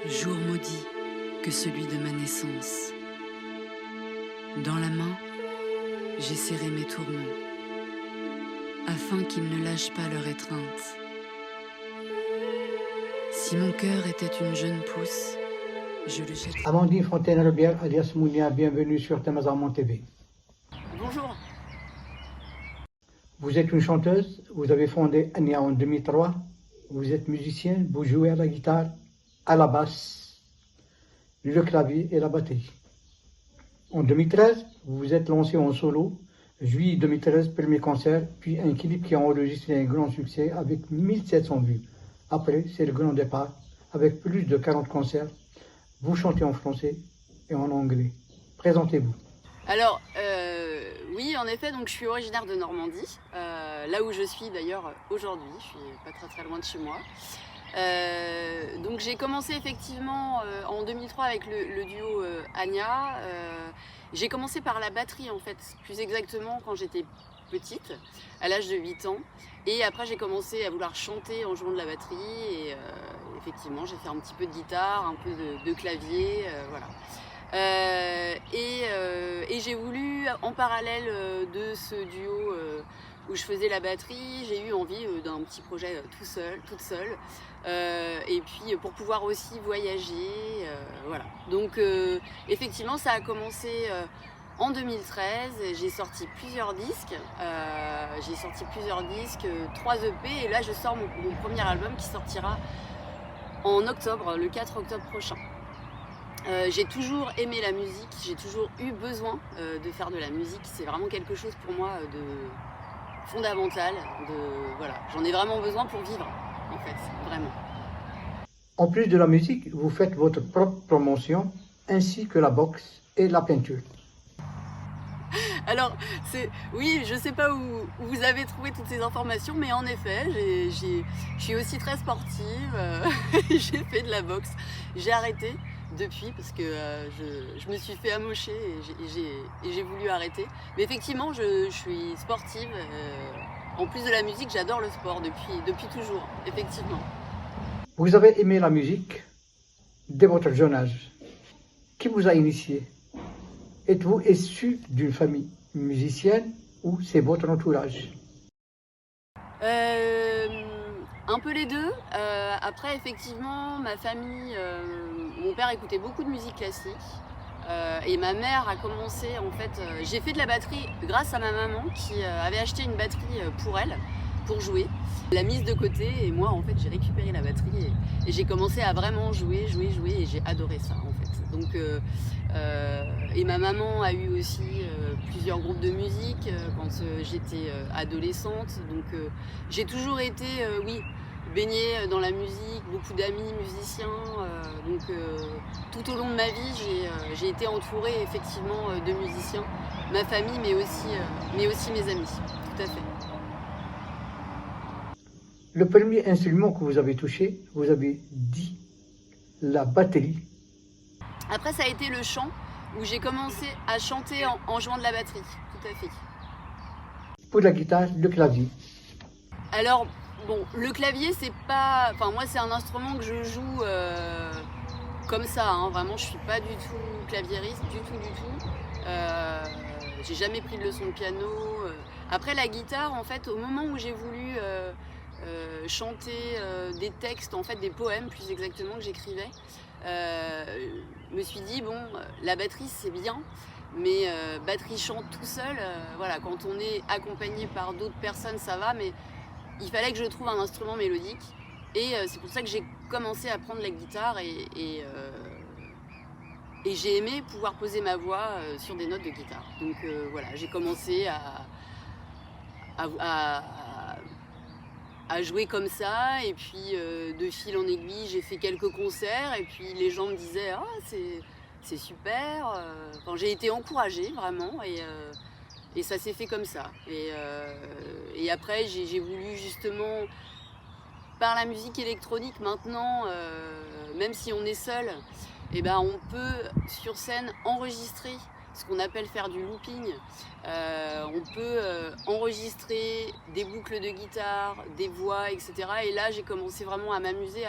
Jour maudit que celui de ma naissance. Dans la main, j'ai serré mes tourments, afin qu'ils ne lâchent pas leur étreinte. Si mon cœur était une jeune pousse, je le jetterais. Amandine Fontaine-Robière, alias Mounia, bienvenue sur Tamazarmon TV. Bonjour. Vous êtes une chanteuse, vous avez fondé Ania en 2003, vous êtes musicienne, vous jouez à la guitare, à la basse, le clavier et la batterie. En 2013, vous vous êtes lancé en solo, juillet 2013, premier concert, puis un clip qui a enregistré un grand succès avec 1700 vues. Après, c'est le grand départ, avec plus de 40 concerts. Vous chantez en français et en anglais. Présentez-vous. Alors, oui, en effet, donc je suis originaire de Normandie, là où je suis d'ailleurs aujourd'hui, je suis pas très loin de chez moi. Donc j'ai commencé effectivement en 2003 avec le duo Ania. J'ai commencé par la batterie en fait, plus exactement quand j'étais petite, à l'âge de 8 ans. Et après j'ai commencé à vouloir chanter en jouant de la batterie et effectivement j'ai fait un petit peu de guitare, un peu de clavier, voilà. Et j'ai voulu, en parallèle de ce duo où je faisais la batterie, j'ai eu envie d'un petit projet toute seule. Et puis pour pouvoir aussi voyager, voilà. Donc effectivement ça a commencé en 2013, j'ai sorti plusieurs disques, 3 EP et là je sors mon premier album qui sortira en octobre, le 4 octobre prochain. J'ai toujours aimé la musique, j'ai toujours eu besoin de faire de la musique, c'est vraiment quelque chose pour moi de fondamental, voilà. J'en ai vraiment besoin pour vivre en fait, vraiment. En plus de la musique, vous faites votre propre promotion, ainsi que la boxe et la peinture. Alors, oui, je ne sais pas où vous avez trouvé toutes ces informations, mais en effet, je suis aussi très sportive, j'ai fait de la boxe, j'ai arrêté depuis parce que je me suis fait amocher et j'ai voulu arrêter. Mais effectivement, je suis sportive, en plus de la musique, j'adore le sport depuis toujours, effectivement. Vous avez aimé la musique dès votre jeune âge. Qui vous a initié? Êtes-vous issu d'une famille musicienne ou c'est votre entourage? Un peu les deux. Après, effectivement, ma famille, mon père écoutait beaucoup de musique classique et ma mère a commencé, en fait, j'ai fait de la batterie grâce à ma maman qui avait acheté une batterie pour elle, pour jouer. Elle l'a mise de côté et moi, en fait, j'ai récupéré la batterie et j'ai commencé à vraiment jouer et j'ai adoré ça, en fait. Donc, et ma maman a eu aussi plusieurs groupes de musique quand j'étais adolescente. Donc j'ai toujours été, oui, baignée dans la musique, beaucoup d'amis musiciens. Donc tout au long de ma vie, j'ai été entourée effectivement de musiciens. Ma famille, mais aussi mes amis, tout à fait. Le premier instrument que vous avez touché, vous avez dit la batterie. Après, ça a été le chant, où j'ai commencé à chanter en jouant de la batterie, tout à fait. Pour la guitare, le clavier. Alors, bon, le clavier, c'est pas... Enfin, moi, c'est un instrument que je joue comme ça, hein. Vraiment, je suis pas du tout claviériste, du tout. J'ai jamais pris de leçon de piano. Après, la guitare, en fait, au moment où j'ai voulu chanter des textes, en fait, des poèmes, plus exactement, que j'écrivais, je me suis dit, bon, la batterie, c'est bien, mais batterie chant tout seul, voilà, quand on est accompagné par d'autres personnes, ça va, mais il fallait que je trouve un instrument mélodique. Et c'est pour ça que j'ai commencé à prendre la guitare et j'ai aimé pouvoir poser ma voix sur des notes de guitare. Donc voilà, j'ai commencé à jouer comme ça, et puis de fil en aiguille, j'ai fait quelques concerts, et puis les gens me disaient « Ah, c'est super !» Enfin, j'ai été encouragée, vraiment, et ça s'est fait comme ça. Et après, j'ai voulu justement, par la musique électronique maintenant, même si on est seul, eh ben, on peut sur scène enregistrer ce qu'on appelle faire du looping. On peut enregistrer des boucles de guitare, des voix, etc. Et là, j'ai commencé vraiment à m'amuser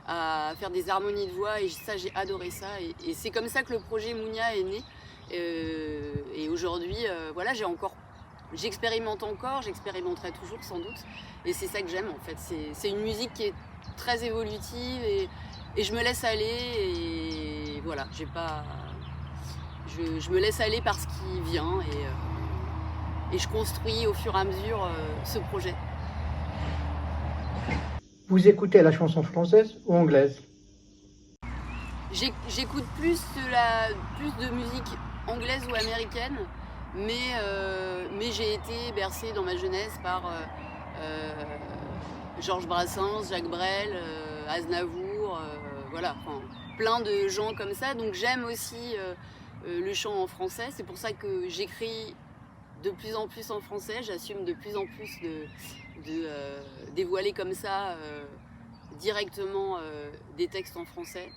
à faire des harmonies de voix et ça, j'ai adoré ça. Et c'est comme ça que le projet Mounia est né. Et aujourd'hui, voilà, j'expérimente encore, j'expérimenterai toujours sans doute. Et c'est ça que j'aime en fait. C'est une musique qui est très évolutive et je me laisse aller. Et voilà, je me laisse aller par ce qui vient et je construis au fur et à mesure ce projet. Vous écoutez la chanson française ou anglaise? J'écoute plus de musique anglaise ou américaine, mais j'ai été bercée dans ma jeunesse par Georges Brassens, Jacques Brel, Aznavour, voilà, enfin, plein de gens comme ça. Donc j'aime aussi le chant en français. C'est pour ça que j'écris de plus en plus en français. J'assume de plus en plus de dévoiler comme ça directement des textes en français,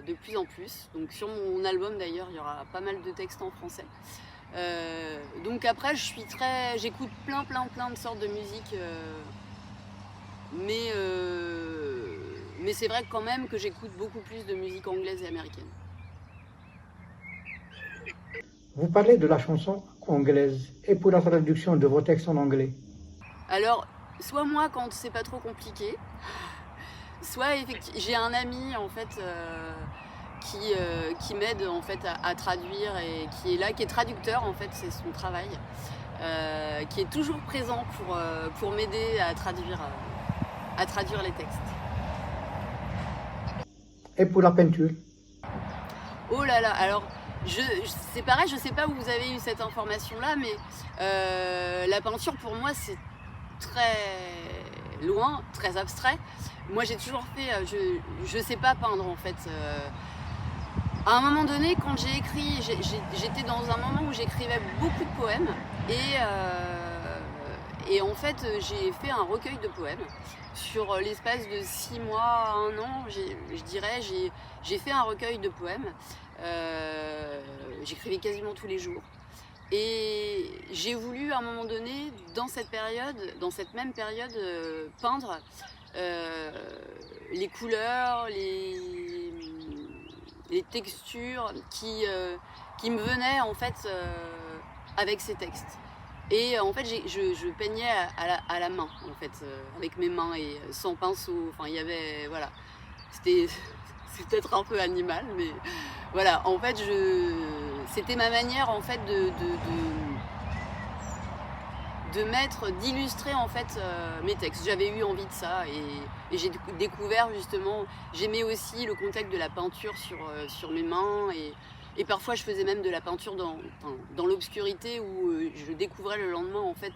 de plus en plus. Donc sur mon album d'ailleurs, il y aura pas mal de textes en français. Donc après, j'écoute plein de sortes de musique, mais c'est vrai quand même que j'écoute beaucoup plus de musique anglaise et américaine. Vous parlez de la chanson anglaise et pour la traduction de vos textes en anglais. Alors, soit moi quand c'est pas trop compliqué, soit j'ai un ami en fait qui m'aide en fait à traduire et qui est là, qui est traducteur en fait, c'est son travail, qui est toujours présent pour m'aider à traduire les textes. Et pour la peinture? Oh là là, alors c'est pareil, je sais pas où vous avez eu cette information-là, mais la peinture pour moi c'est très loin, très abstrait. Moi j'ai toujours fait, je sais pas peindre en fait. À un moment donné, quand j'ai écrit, j'étais dans un moment où j'écrivais beaucoup de poèmes et en fait j'ai fait un recueil de poèmes sur l'espace de 6 mois, 1 an, je dirais, j'ai fait un recueil de poèmes. J'écrivais quasiment tous les jours. Et j'ai voulu à un moment donné, dans cette même période, peindre les couleurs, les textures qui me venaient en fait avec ces textes. Et en fait, je peignais à la main, en fait, avec mes mains et sans pinceau. Enfin, il y avait, voilà, c'est peut-être un peu animal, mais voilà. En fait, c'était ma manière, en fait, d'illustrer en fait mes textes. J'avais eu envie de ça et j'ai découvert justement, j'aimais aussi le contact de la peinture sur mes mains et parfois je faisais même de la peinture dans l'obscurité où je découvrais le lendemain en fait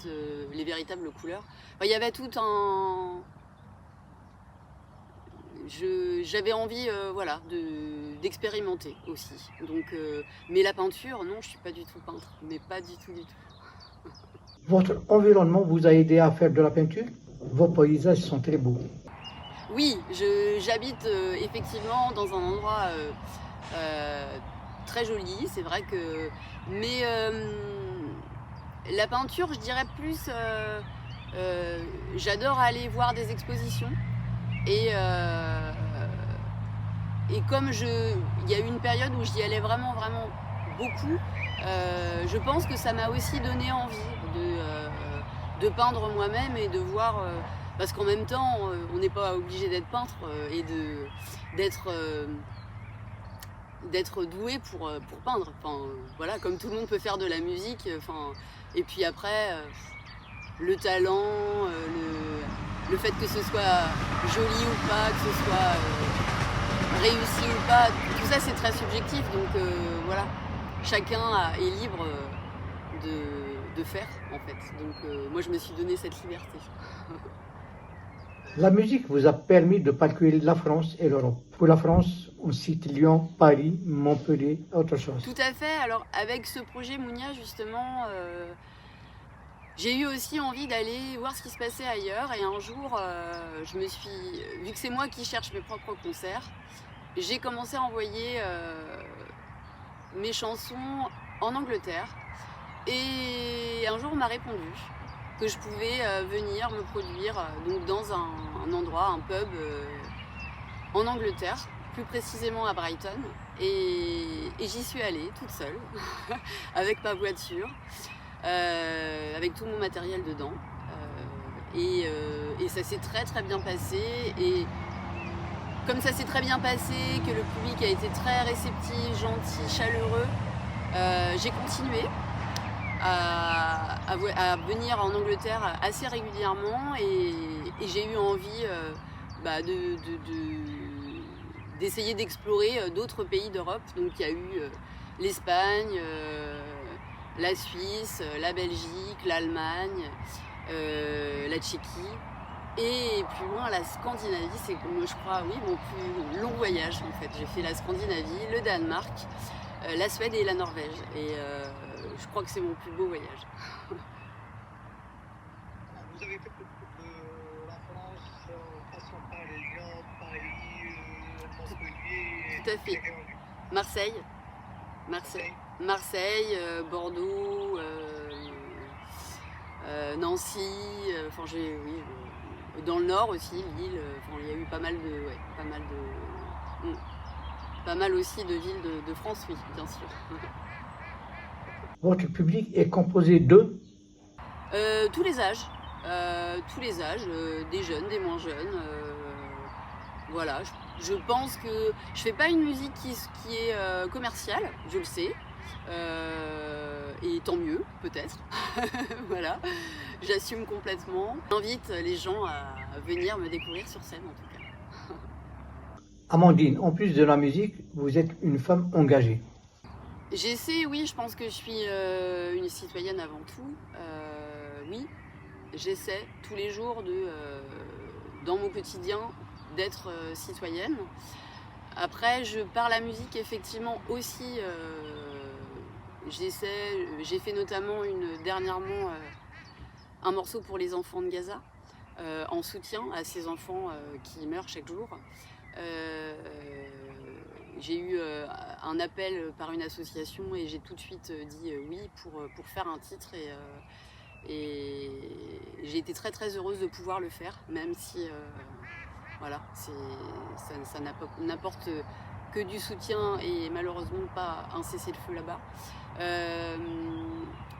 les véritables couleurs. Enfin, il y avait tout un... J'avais envie voilà, d'expérimenter aussi. Donc, mais la peinture, non, je suis pas du tout peintre, mais pas du tout. Votre environnement vous a aidé à faire de la peinture? Vos paysages sont très beaux. Oui, j'habite effectivement dans un endroit très joli, c'est vrai que... Mais la peinture, je dirais plus... j'adore aller voir des expositions. Et comme il y a eu une période où j'y allais vraiment beaucoup, je pense que ça m'a aussi donné envie de peindre moi-même et de voir... parce qu'en même temps, on n'est pas obligé d'être peintre et d'être doué pour peindre. Enfin, voilà, comme tout le monde peut faire de la musique. Enfin, et puis après, le talent, le fait que ce soit joli ou pas, que ce soit réussi ou pas, tout ça c'est très subjectif. Donc voilà, chacun est libre de faire en fait. Donc moi je me suis donné cette liberté. La musique vous a permis de parcourir la France et l'Europe. Pour la France, on cite Lyon, Paris, Montpellier, autre chose. Tout à fait. Alors avec ce projet Mounia justement, j'ai eu aussi envie d'aller voir ce qui se passait ailleurs. Et un jour, vu que c'est moi qui cherche mes propres concerts, j'ai commencé à envoyer mes chansons en Angleterre. Et un jour, on m'a répondu que je pouvais venir me produire donc dans un endroit, un pub en Angleterre, plus précisément à Brighton. Et j'y suis allée toute seule, avec ma voiture, avec tout mon matériel dedans. Et ça s'est très bien passé. Et comme ça s'est très bien passé, que le public a été très réceptif, gentil, chaleureux, j'ai continué à venir en Angleterre assez régulièrement et j'ai eu envie d'essayer d'explorer d'autres pays d'Europe. Donc il y a eu l'Espagne, la Suisse, la Belgique, l'Allemagne, la Tchéquie et plus loin la Scandinavie. C'est, je crois, oui, mon plus long voyage en fait. J'ai fait la Scandinavie, le Danemark, la Suède et la Norvège. Et je crois que c'est mon plus beau voyage. Vous avez fait la France en passant par Lyon, Paris, Montpellier. Tout à fait. Marseille, Bordeaux, Nancy. Enfin, dans le Nord aussi, Lille. Enfin, il y a eu pas mal aussi de villes de France, oui, bien sûr. Votre public est composé de tous les âges, des jeunes, des moins jeunes. Voilà, je pense que je fais pas une musique qui est commerciale, je le sais, et tant mieux, peut-être. Voilà, j'assume complètement. J'invite les gens à venir me découvrir sur scène, en tout cas. Amandine, en plus de la musique, vous êtes une femme engagée. J'essaie, oui, je pense que je suis une citoyenne avant tout. Oui, j'essaie tous les jours dans mon quotidien d'être citoyenne. Après, par la musique, effectivement, aussi, j'ai fait notamment dernièrement un morceau pour les enfants de Gaza, en soutien à ces enfants qui meurent chaque jour. J'ai eu un appel par une association et j'ai tout de suite dit oui pour faire un titre et j'ai été très heureuse de pouvoir le faire, même si voilà, ça n'apporte que du soutien et malheureusement pas un cessez-le-feu là-bas.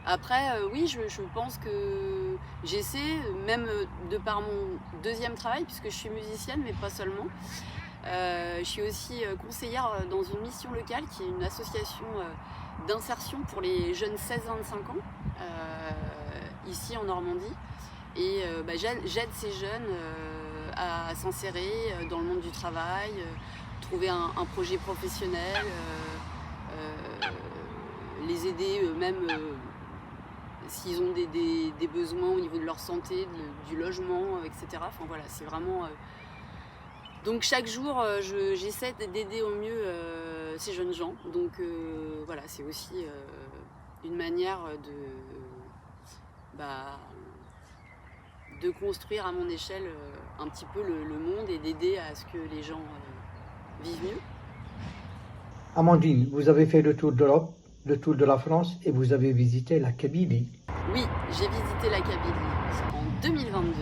Après, oui, je pense que j'essaie, même de par mon deuxième travail, puisque je suis musicienne, mais pas seulement. Je suis aussi conseillère dans une mission locale qui est une association d'insertion pour les jeunes 16-25 ans, ici en Normandie. Et j'aide ces jeunes à s'insérer dans le monde du travail, trouver un projet professionnel, les aider même s'ils ont des besoins au niveau de leur santé, du logement, etc. Enfin voilà, c'est vraiment... Donc chaque jour, j'essaie d'aider au mieux ces jeunes gens. Donc voilà, c'est aussi une manière de construire à mon échelle un petit peu le monde et d'aider à ce que les gens vivent mieux. Amandine, vous avez fait le tour d'Europe, le tour de la France et vous avez visité la Kabylie. Oui, j'ai visité la Kabylie en 2022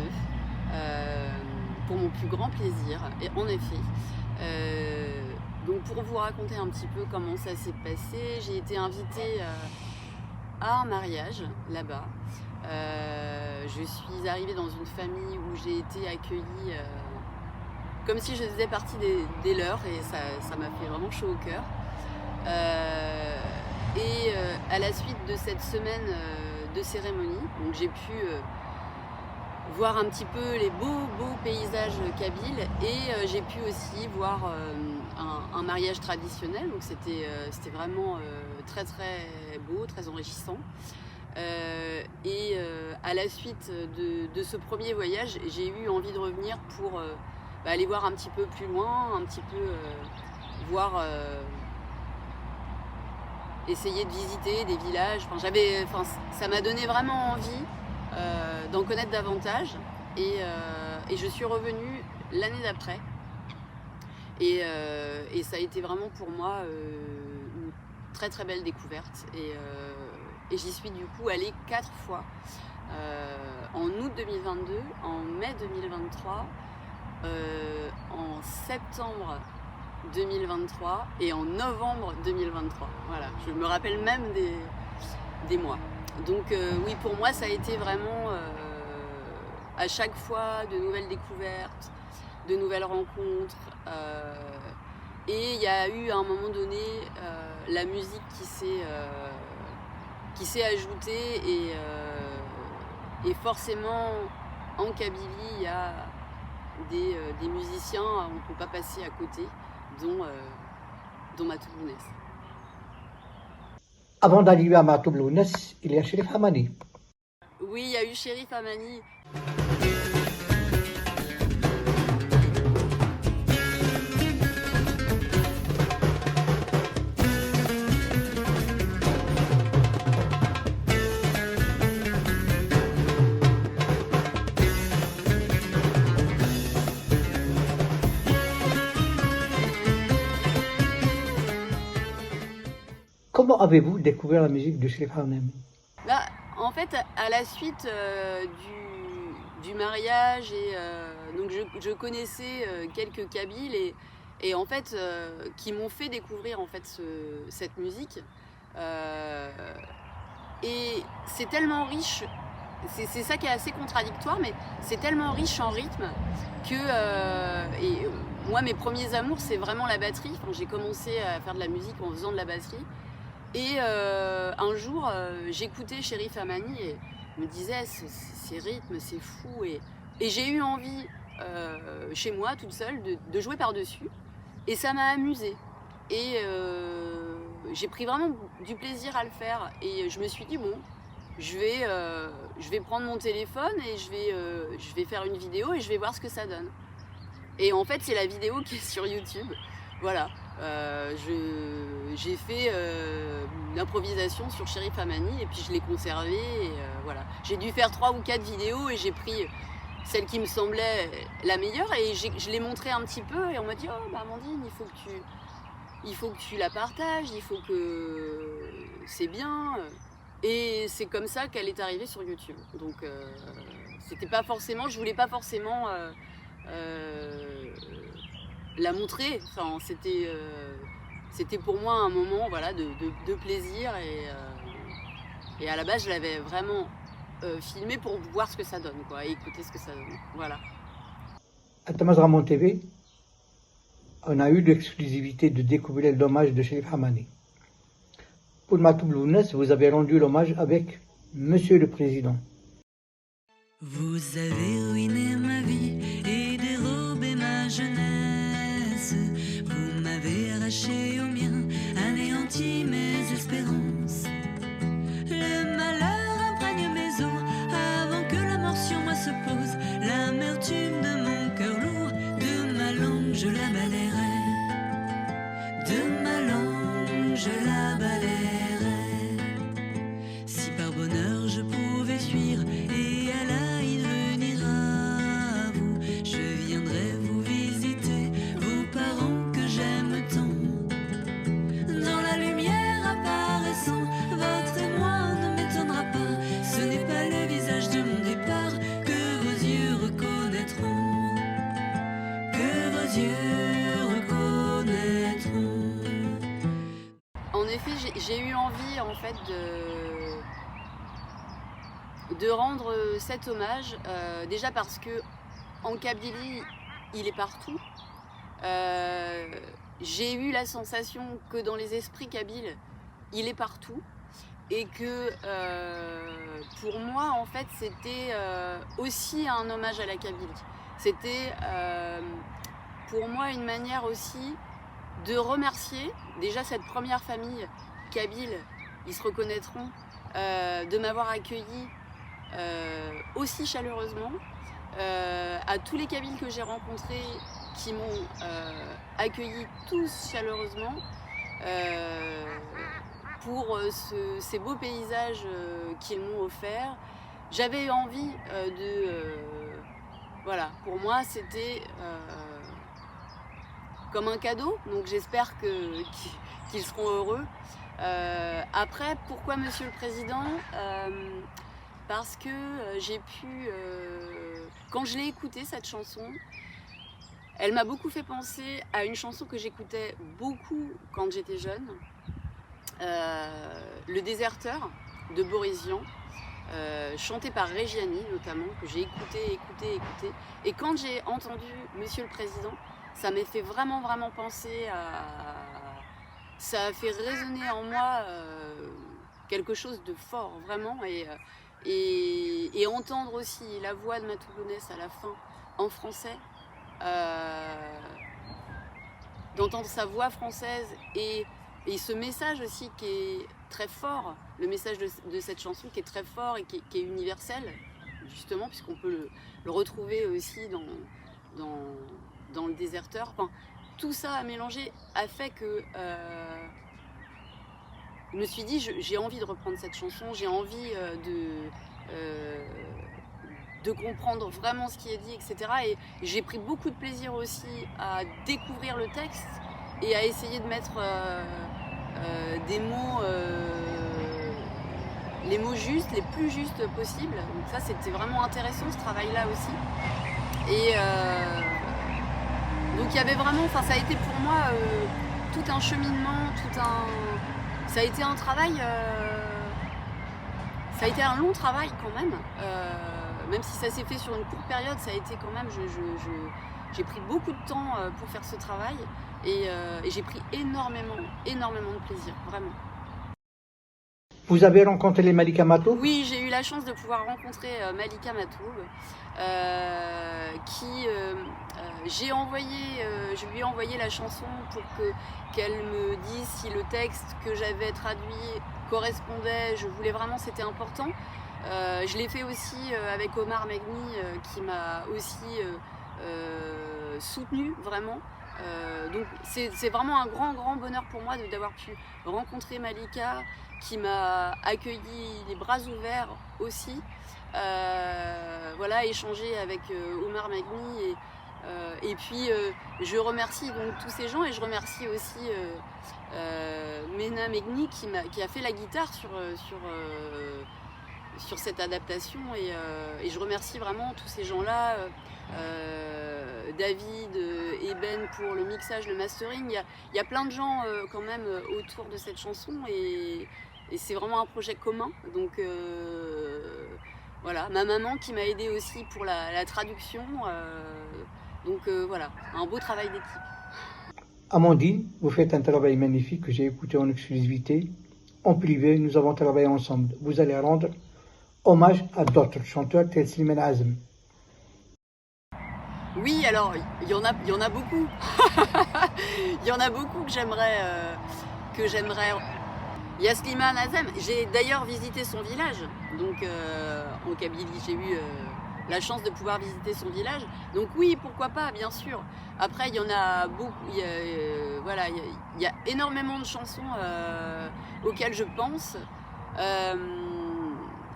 pour mon plus grand plaisir. Et en effet, donc pour vous raconter un petit peu comment ça s'est passé, j'ai été invitée à un mariage là-bas. Je suis arrivée dans une famille où j'ai été accueillie comme si je faisais partie des leurs et ça m'a fait vraiment chaud au cœur. À la suite de cette semaine de cérémonie, donc j'ai pu voir un petit peu les beaux paysages kabyles et j'ai pu aussi voir un mariage traditionnel, donc c'était vraiment très beau, très enrichissant. À la suite de ce premier voyage, j'ai eu envie de revenir pour aller voir un petit peu plus loin, un petit peu voir, essayer de visiter des villages. Ça m'a donné vraiment envie d'en connaître davantage et je suis revenue l'année d'après et ça a été vraiment pour moi très très belle découverte et j'y suis du coup allée 4 fois. En août 2022, en mai 2023, en septembre 2023 et en novembre 2023. Voilà, je me rappelle même des mois. Donc oui, pour moi, ça a été vraiment à chaque fois de nouvelles découvertes, de nouvelles rencontres. Et il y a eu à un moment donné la musique qui s'est ajoutée et forcément en Kabylie il y a des musiciens, on ne peut pas passer à côté, dont Matou Lounès. Avant d'arriver à Matou Lounès, il y a Cherif Hamani. Oui, il y a eu Cherif Hamani. Comment avez-vous découvert la musique de Cherif Hamani? Bah, en fait, à la suite du mariage, donc je connaissais quelques Kabyles et en fait, qui m'ont fait découvrir en fait cette musique. Et c'est tellement riche, c'est ça qui est assez contradictoire, mais c'est tellement riche en rythme que moi, mes premiers amours, c'est vraiment la batterie. Enfin, j'ai commencé à faire de la musique en faisant de la batterie. Et un jour, j'écoutais Cherif Hamani et je me disais, ces rythmes, c'est fou. Et j'ai eu envie, chez moi, toute seule, de jouer par-dessus. Et ça m'a amusée. Et j'ai pris vraiment du plaisir à le faire. Et je me suis dit, bon, je vais prendre mon téléphone et je vais faire une vidéo et je vais voir ce que ça donne. Et en fait, c'est la vidéo qui est sur YouTube. Voilà. J'ai fait une improvisation sur Cherif Hamani et puis je l'ai conservée et voilà. J'ai dû faire 3 ou 4 vidéos et j'ai pris celle qui me semblait la meilleure et je l'ai montrée un petit peu et on m'a dit oh bah Amandine, il faut que tu la partages, il faut que c'est bien. Et c'est comme ça qu'elle est arrivée sur YouTube. Donc c'était pas forcément, je voulais pas forcément la montrer. Enfin, c'était pour moi un moment voilà, de plaisir et à la base je l'avais vraiment filmé pour voir ce que ça donne quoi, et écouter ce que ça donne. Voilà. À Tamazramon TV, on a eu l'exclusivité de découvrir l'hommage de Cherif Hamani. Pour Matou Lounès, vous avez rendu l'hommage avec Monsieur le Président. Vous avez ruiné ma vie et dérobé ma jeunesse. Vous m'avez arraché au mien, anéanti mes espérances. Le malheur imprègne mes os avant que la mort sur moi se pose. L'amertume de mon cœur lourd, de ma langue je la balayerai. De ma langue je la balayerai. Si par bonheur je pouvais fuir et à la venir à vous, je viendrai vous visiter, vos parents que j'aime tant. Dans la lumière apparaissant, votre émoi ne m'étonnera pas. Ce n'est pas le visage de mon départ que vos yeux reconnaîtront. Que vos yeux reconnaîtront. En effet, j'ai eu envie en fait de rendre cet hommage, déjà parce que en Kabylie, il est partout. J'ai eu la sensation que dans les esprits kabyles, il est partout. Et que pour moi, en fait, c'était aussi un hommage à la Kabylie. C'était pour moi une manière aussi de remercier déjà cette première famille kabyle, ils se reconnaîtront, de m'avoir accueilli aussi chaleureusement, à tous les Kabyles que j'ai rencontrés qui m'ont accueilli tous chaleureusement pour ces beaux paysages qu'ils m'ont offerts. J'avais envie voilà, pour moi c'était comme un cadeau, donc j'espère qu'ils seront heureux. Après, pourquoi Monsieur le Président? Parce que j'ai pu, quand je l'ai écoutée cette chanson, elle m'a beaucoup fait penser à une chanson que j'écoutais beaucoup quand j'étais jeune, Le Déserteur de Boris Vian, chanté par Reggiani notamment, que j'ai écouté. Et quand j'ai entendu Monsieur le Président, ça m'a fait vraiment penser à... Ça a fait résonner en moi quelque chose de fort, vraiment. Et entendre aussi la voix de Matoubonès à la fin, en français, d'entendre sa voix française et ce message aussi qui est très fort, le message de cette chanson qui est très fort et qui est universel, justement, puisqu'on peut le retrouver aussi dans Le Déserteur. Enfin, tout ça à mélanger a fait que je me suis dit, j'ai envie de reprendre cette chanson, j'ai envie de comprendre vraiment ce qui est dit, etc. Et j'ai pris beaucoup de plaisir aussi à découvrir le texte et à essayer de mettre des mots, les mots justes, les plus justes possibles. Donc ça, c'était vraiment intéressant, ce travail-là aussi. Et donc il y avait vraiment, enfin ça a été pour moi tout un cheminement, ça a été un travail, ça a été un long travail quand même. Même si ça s'est fait sur une courte période, ça a été quand même, j'ai pris beaucoup de temps pour faire ce travail et j'ai pris énormément de plaisir, vraiment. Vous avez rencontré les Malika Matoub? Oui, j'ai eu la chance de pouvoir rencontrer Malika Matoub, qui je lui ai envoyé la chanson pour qu'elle me dise si le texte que j'avais traduit correspondait. Je voulais vraiment, c'était important. Je l'ai fait aussi avec Omar Megni, qui m'a aussi soutenu vraiment. Donc c'est vraiment un grand bonheur pour moi d'avoir pu rencontrer Malika, qui m'a accueilli les bras ouverts aussi. Voilà, échanger avec Omar Megni et puis je remercie donc tous ces gens et je remercie aussi Mena Megni qui a fait la guitare sur cette adaptation et je remercie vraiment tous ces gens-là, David et Ben pour le mixage, le mastering. Il y a plein de gens quand même autour de cette chanson et c'est vraiment un projet commun. Donc voilà, ma maman qui m'a aidée aussi pour la traduction. Donc voilà, un beau travail d'équipe. Amandine, vous faites un travail magnifique que j'ai écouté en exclusivité. En privé, nous avons travaillé ensemble. Vous allez rendre hommage à d'autres chanteurs tels Slimane Azem. Oui, alors il y en a beaucoup. Il y en a beaucoup que j'aimerais. Il y a Slimane Azem. J'ai d'ailleurs visité son village. Donc en Kabylie, j'ai eu la chance de pouvoir visiter son village. Donc oui, pourquoi pas, bien sûr. Après, il y en a beaucoup. Voilà, il y a énormément de chansons auxquelles je pense.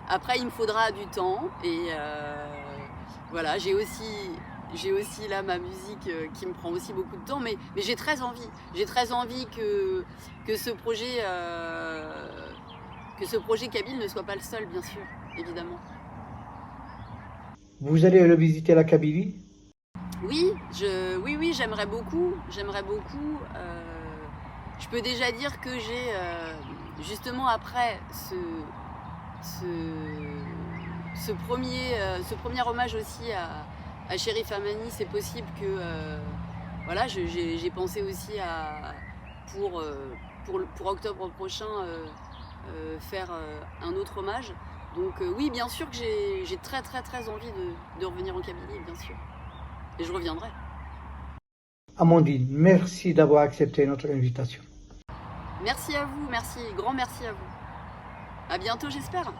Après, il me faudra du temps et voilà, j'ai aussi là ma musique qui me prend aussi beaucoup de temps, mais j'ai très envie. J'ai très envie que ce projet Kabyle ne soit pas le seul, bien sûr, évidemment. Vous allez revisiter la Kabylie? Oui, j'aimerais beaucoup. Je peux déjà dire que j'ai justement après ce premier hommage aussi à Cherif Amani, c'est possible que voilà, j'ai pensé aussi pour octobre prochain faire un autre hommage. Donc oui, bien sûr que j'ai très envie de revenir en Kabylie, bien sûr. Et je reviendrai. Amandine, merci d'avoir accepté notre invitation. Merci à vous, grand merci à vous. À bientôt, j'espère.